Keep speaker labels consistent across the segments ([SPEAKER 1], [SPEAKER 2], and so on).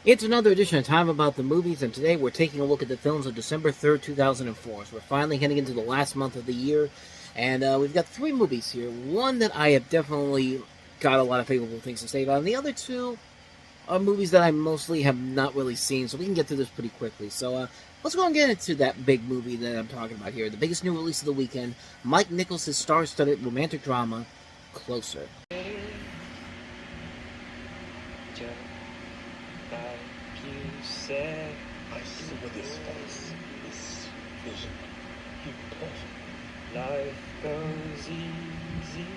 [SPEAKER 1] It's another edition of Time About the Movies, and today we're taking a look at the films of December 3rd, 2004. So we're finally heading into the last month of the year, and we've got three movies here. One that I have definitely got a lot of favorable things to say about, and the other two are movies that I mostly have not really seen, so we can get through this pretty quickly. So let's go and get into that big movie that I'm talking about here. The biggest new release of the weekend, Mike Nichols' star-studded romantic drama, Closer.
[SPEAKER 2] I see with his face, this vision. You perfect. Life goes easy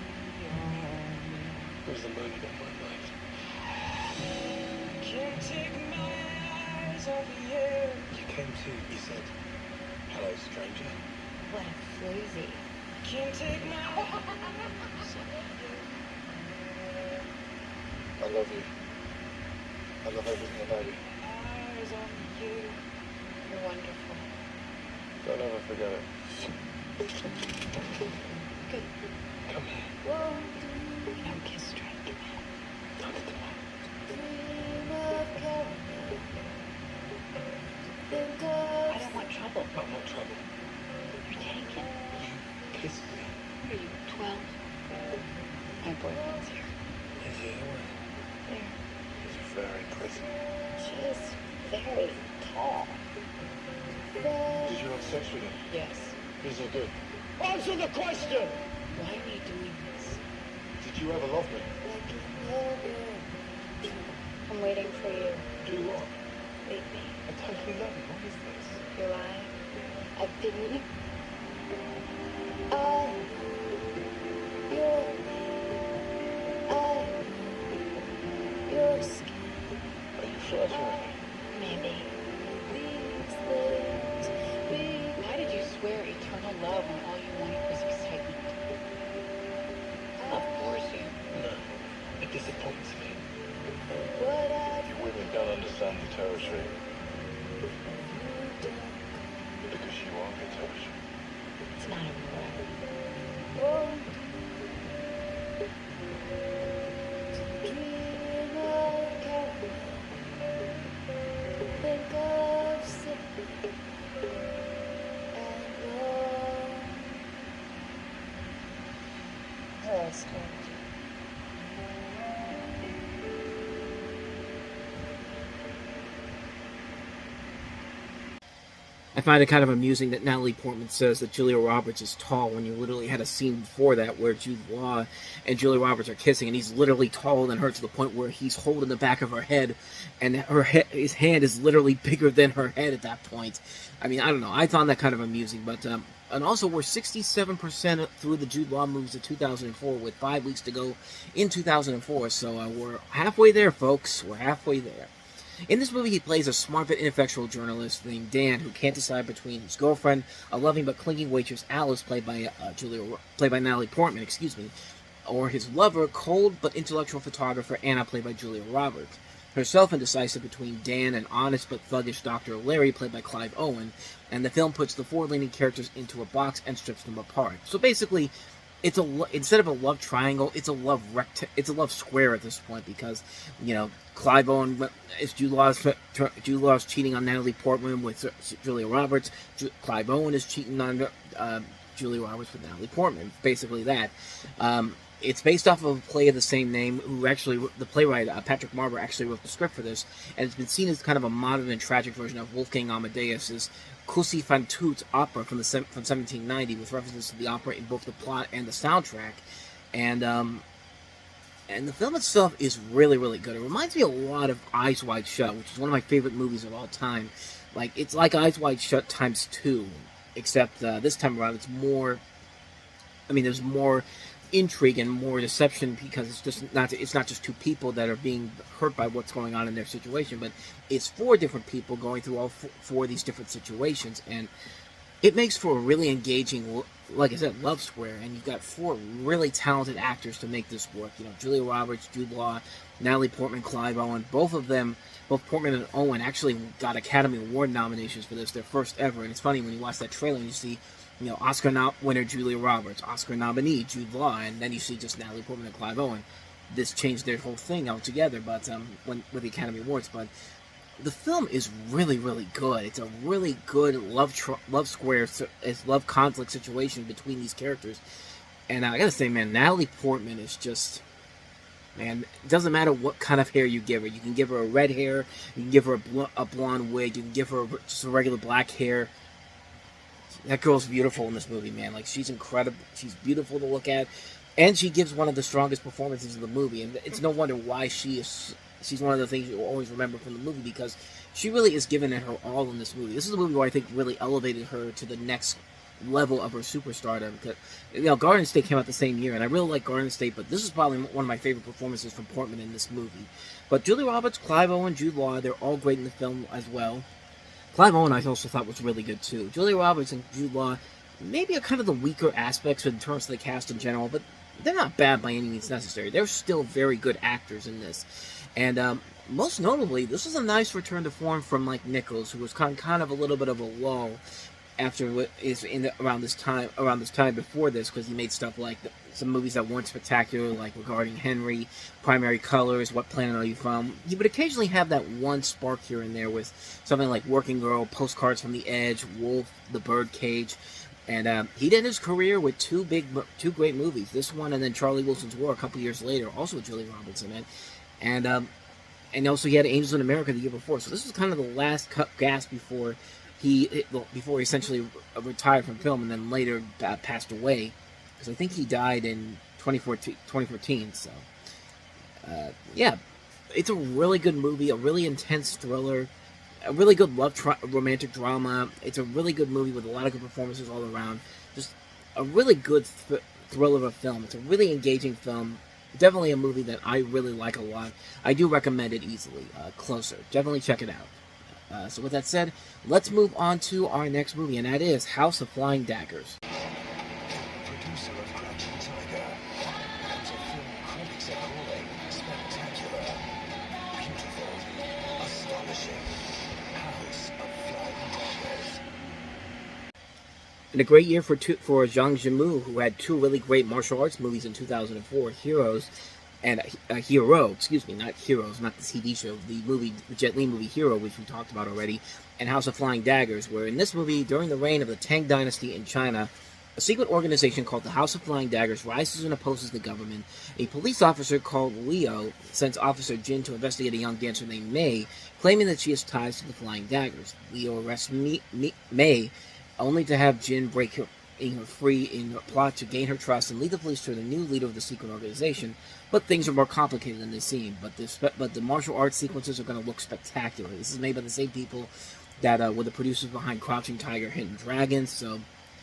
[SPEAKER 2] on me. It was the moment of my life. Can't take my eyes off of you. You came to, you said, hello, stranger.
[SPEAKER 3] What a floozy.
[SPEAKER 2] Can't take my eyes off of you. I love you. I love everything about you.
[SPEAKER 3] You're wonderful.
[SPEAKER 2] Don't ever forget it.
[SPEAKER 3] Good.
[SPEAKER 2] Come here.
[SPEAKER 3] Whoa. No kiss strike.
[SPEAKER 2] Not tonight.
[SPEAKER 3] I don't want trouble.
[SPEAKER 2] I'm not trouble.
[SPEAKER 3] You're taken.
[SPEAKER 2] You kissed me.
[SPEAKER 3] What are you, 12? My boyfriend's here.
[SPEAKER 2] Is he away?
[SPEAKER 3] There.
[SPEAKER 2] He's very pretty.
[SPEAKER 3] She's very tall.
[SPEAKER 2] Did you have sex with him?
[SPEAKER 3] Yes.
[SPEAKER 2] Is he good? Answer the question!
[SPEAKER 3] Why are you doing this?
[SPEAKER 2] Did you ever love me?
[SPEAKER 3] I'm waiting for you.
[SPEAKER 2] Do what?
[SPEAKER 3] Leave me.
[SPEAKER 2] I totally love you. What is this?
[SPEAKER 3] You're lying. I've been... You're scared.
[SPEAKER 2] Are you flirting?
[SPEAKER 3] Maybe. Why did you swear eternal love when all you wanted was excitement? Love bores you.
[SPEAKER 2] No. It disappoints me. You women don't understand the territory. Because you are the territory.
[SPEAKER 3] It's not a war.
[SPEAKER 1] I find it kind of amusing that Natalie Portman says that Julia Roberts is tall when you literally had a scene before that where Jude Law and Julia Roberts are kissing, and he's literally taller than her to the point where he's holding the back of her head, and his hand is literally bigger than her head at that point. I mean, I don't know. I found that kind of amusing, but and also we're 67% through the Jude Law movies of 2004 with 5 weeks to go in 2004, so we're halfway there, folks. We're halfway there. In this movie, he plays a smart but ineffectual journalist named Dan who can't decide between his girlfriend, a loving but clinging waitress Alice, played by Natalie Portman, or his lover, cold but intellectual photographer Anna, played by Julia Roberts. Herself indecisive between Dan and honest but thuggish Dr. Larry, played by Clive Owen, and the film puts the four leading characters into a box and strips them apart. So basically, instead of a love triangle, it's a love square at this point, because Clive Owen is Jude Law's cheating on Natalie Portman with Julia Roberts. Clive Owen is cheating on Julia Roberts with Natalie Portman. Basically that. It's based off of a play of the same name, the playwright Patrick Marber actually wrote the script for this, and it's been seen as kind of a modern and tragic version of Wolfgang Amadeus's Kussi van Toot opera from 1790, with references to the opera in both the plot and the soundtrack. And the film itself is really, really good. It reminds me a lot of Eyes Wide Shut, which is one of my favorite movies of all time. It's like Eyes Wide Shut times 2, except this time around it's more... there's more intrigue and more deception, because it's not just two people that are being hurt by what's going on in their situation, but it's four different people going through all four of these different situations, and it makes for a really engaging, like I said, love square, and you've got four really talented actors to make this work. Julia Roberts, Jude Law, Natalie Portman, Clive Owen. Both Portman and Owen actually got Academy Award nominations for this, their first ever. And it's funny when you watch that trailer and you see, Oscar winner Julia Roberts, Oscar nominee Jude Law, and then you see just Natalie Portman and Clive Owen. This changed their whole thing altogether, but with the Academy Awards. But the film is really, really good. It's a really good love conflict situation between these characters. And I gotta say, man, Natalie Portman is just, man, it doesn't matter what kind of hair you give her. You can give her a red hair, you can give her a blonde wig, you can give her just a regular black hair. That girl's beautiful in this movie, man. Like, she's incredible. She's beautiful to look at. And she gives one of the strongest performances in the movie. And it's no wonder why she's one of the things you'll always remember from the movie, because she really is giving it her all in this movie. This is a movie where I think really elevated her to the next level of her superstardom. Because, Garden State came out the same year, and I really like Garden State, but this is probably one of my favorite performances from Portman in this movie. But Julia Roberts, Clive Owen, Jude Law, they're all great in the film as well. Clive Owen I also thought was really good too. Julia Roberts and Jude Law maybe are kind of the weaker aspects in terms of the cast in general, but they're not bad by any means necessary. They're still very good actors in this. And most notably, this was a nice return to form from Mike Nichols, who was kind of a little bit of a lull after around this time before this, because he made stuff like some movies that weren't spectacular, like Regarding Henry, Primary Colors, What Planet Are You From. He would occasionally have that one spark here and there with something like Working Girl, Postcards from the Edge, Wolf, The Birdcage. And he did his career with two great movies. This one and then Charlie Wilson's War a couple years later, also with Julia Roberts in it. And also he had Angels in America the year before. So this was kind of the last gasp before he essentially retired from film and then later passed away. Because I think he died in 2014. So, yeah. It's a really good movie, a really intense thriller, a really good romantic drama. It's a really good movie with a lot of good performances all around. Just a really good thriller of a film. It's a really engaging film. Definitely a movie that I really like a lot. I do recommend it easily. Closer. Definitely check it out. So with that said, let's move on to our next movie, and that is House of Flying Daggers.
[SPEAKER 4] Producer of Crouching Tiger, comes a film critics are calling spectacular, beautiful, astonishing. House of Flying Daggers.
[SPEAKER 1] And a great year for Zhang Yimou, who had two really great martial arts movies in 2004, Heroes, and Hero, excuse me, not Heroes, not the CD show, the Jet Li movie Hero, which we talked about already, and House of Flying Daggers, where in this movie, during the reign of the Tang Dynasty in China, a secret organization called the House of Flying Daggers rises and opposes the government. A police officer called Leo sends Officer Jin to investigate a young dancer named Mei, claiming that she has ties to the Flying Daggers. Leo arrests Mei, only to have Jin break her free in a plot to gain her trust and lead the police to the new leader of the secret organization. But things are more complicated than they seem. But the martial arts sequences are going to look spectacular. This is made by the same people that were the producers behind Crouching Tiger, Hidden Dragon, so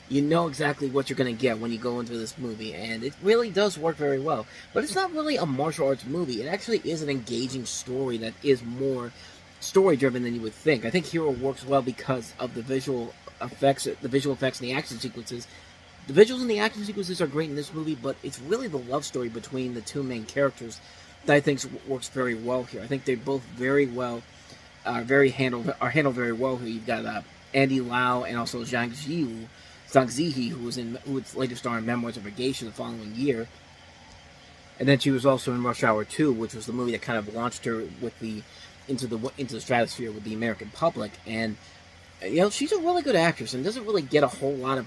[SPEAKER 1] you know exactly what you're going to get when you go into this movie, and it really does work very well. But it's not really a martial arts movie. It actually is an engaging story that is more story-driven than you would think. I think Hero works well because of the visual effects and the action sequences. The visuals and the action sequences are great in this movie, but it's really the love story between the two main characters that I think works very well here. I think they're both very well, handled very well here. You've got Andy Lau and also Zhang Ziyi, who would later star in Memoirs of a Geisha the following year. And then she was also in Rush Hour 2, which was the movie that kind of launched her into the stratosphere with the American public. And she's a really good actress and doesn't really get a whole lot of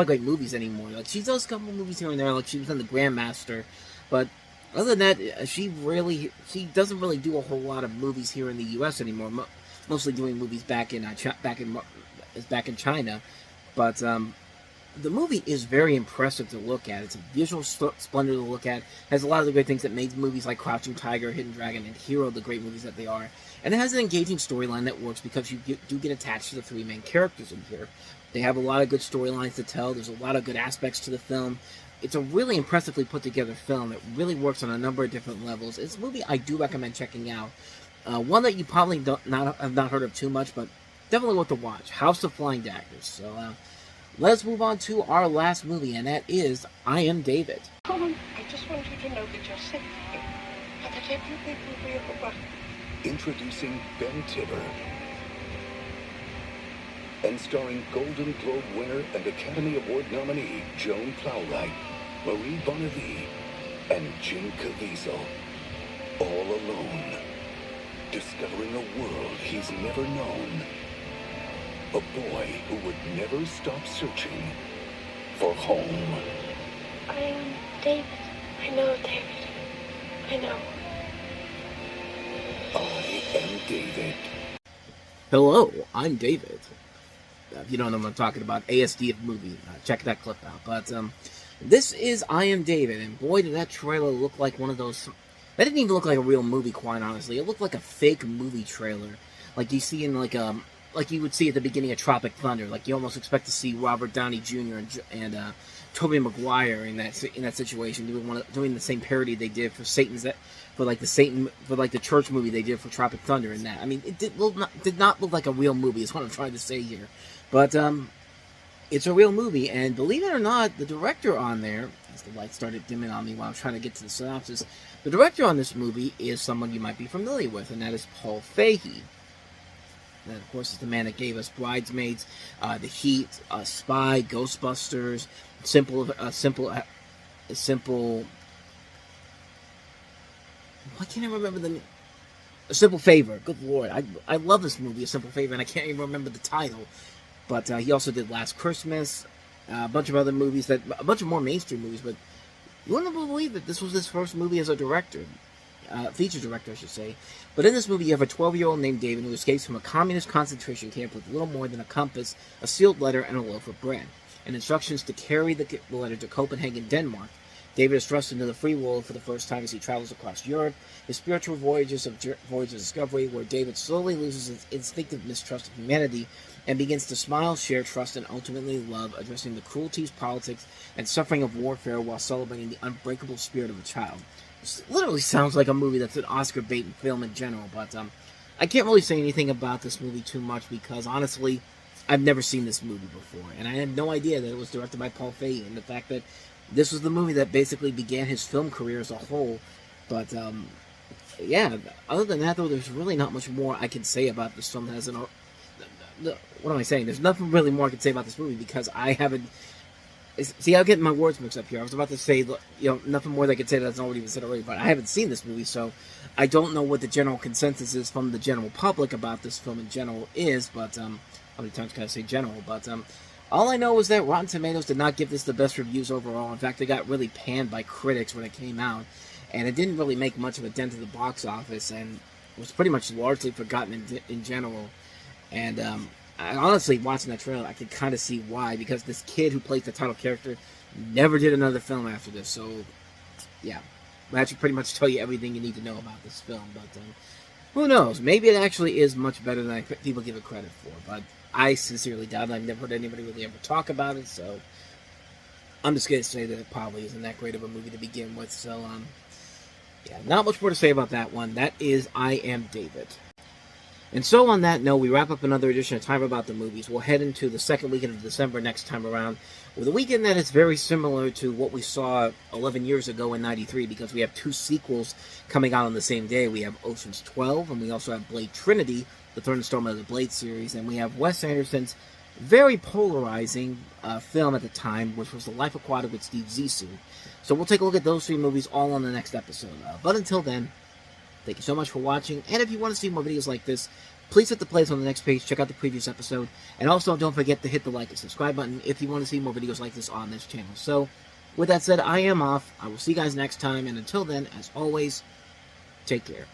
[SPEAKER 1] great movies anymore. Like, she does a couple movies here and there, like she was in The Grandmaster, but other than that, she doesn't really do a whole lot of movies here in the U.S. anymore. Mostly doing movies back in China, but the movie is very impressive to look at. It's a visual splendor to look at. It has a lot of the great things that made movies like Crouching Tiger, Hidden Dragon, and Hero the great movies that they are. And it has an engaging storyline that works because you do get attached to the three main characters in here. They have a lot of good storylines to tell. There's a lot of good aspects to the film. It's a really impressively put together film. It really works on a number of different levels. It's a movie I do recommend checking out. One that you probably have not heard of too much, but definitely worth to watch. House of Flying Daggers. So let's move on to our last movie, and that is I Am David.
[SPEAKER 4] Come on, I just want you to know that you're safe here. And that everything will be all right. Introducing Ben Tibbor. And starring Golden Globe winner and Academy Award nominee Joan Plowright, Marie Bonnevie, and Jim Caviezel. All alone. discovering a world he's never known. A boy who would never stop searching for home.
[SPEAKER 5] I am David. I know, David. I know.
[SPEAKER 4] I am David.
[SPEAKER 1] Hello, I'm David. If you don't know what I'm talking about, ASD of movie, check that clip out. But this is I Am David, and boy, did that trailer look like one of those. That didn't even look like a real movie, quite honestly. It looked like a fake movie trailer, like you see in like you would see at the beginning of Tropic Thunder. Like you almost expect to see Robert Downey Jr. and Tobey Maguire in that situation, doing the same parody they did for the church movie they did for Tropic Thunder. And that, I mean, it did not look like a real movie. Is what I'm trying to say here, but it's a real movie, and believe it or not, the director on there, as the light started dimming on me while I was trying to get to the synopsis, the director on this movie is someone you might be familiar with, and that is Paul Feig. That, of course, is the man that gave us Bridesmaids, The Heat, Spy, Ghostbusters, Simple. Why can't I remember the name? A Simple Favor. Good Lord, I love this movie, A Simple Favor, and I can't even remember the title. But he also did Last Christmas, a bunch of other movies, a bunch of more mainstream movies. But you wouldn't believe that this was his first movie as a director, feature director, I should say. But in this movie, you have a 12-year-old named David who escapes from a communist concentration camp with little more than a compass, a sealed letter, and a loaf of bread, and instructions to carry the letter to Copenhagen, Denmark. David is thrust into the free world for the first time as he travels across Europe, his spiritual voyages of discovery, where David slowly loses his instinctive mistrust of humanity and begins to smile, share, trust, and ultimately love, addressing the cruelties, politics, and suffering of warfare while celebrating the unbreakable spirit of a child. This literally sounds like a movie that's an Oscar bait film in general, but I can't really say anything about this movie too much because, honestly, I've never seen this movie before, and I had no idea that it was directed by Paul Feig, and the fact that this was the movie that basically began his film career as a whole. But, yeah, other than that, though, there's really not much more I can say about this film that has an... What am I saying? There's nothing really more I can say about this movie because I haven't... See, I'm getting my words mixed up here. I was about to say, nothing more that I could say that's already been said already, but I haven't seen this movie, so I don't know what the general consensus is from the general public about this film in general is, but, how many times can I say general? But, all I know is that Rotten Tomatoes did not give this the best reviews overall. In fact, it got really panned by critics when it came out, and it didn't really make much of a dent in the box office, and was pretty much largely forgotten in general. And I honestly, watching that trailer, I could kind of see why, because this kid who plays the title character never did another film after this. So, yeah, that should pretty much tell you everything you need to know about this film. But who knows? Maybe it actually is much better than people give it credit for. But I sincerely doubt it. I've never heard anybody really ever talk about it. So I'm just going to say that it probably isn't that great of a movie to begin with. So, yeah, not much more to say about that one. That is I Am David. And so on that note, we wrap up another edition of Time About the Movies. We'll head into the second weekend of December next time around, with a weekend that is very similar to what we saw 11 years ago in '93, because we have two sequels coming out on the same day. We have Ocean's 12, and we also have Blade Trinity, the third installment of the Blade series, and we have Wes Anderson's very polarizing film at the time, which was The Life Aquatic with Steve Zissou. So we'll take a look at those three movies all on the next episode. But until then, thank you so much for watching, and if you want to see more videos like this, please hit the plays on the next page, check out the previous episode, and also don't forget to hit the like and subscribe button if you want to see more videos like this on this channel. So, with that said, I am off. I will see you guys next time, and until then, as always, take care.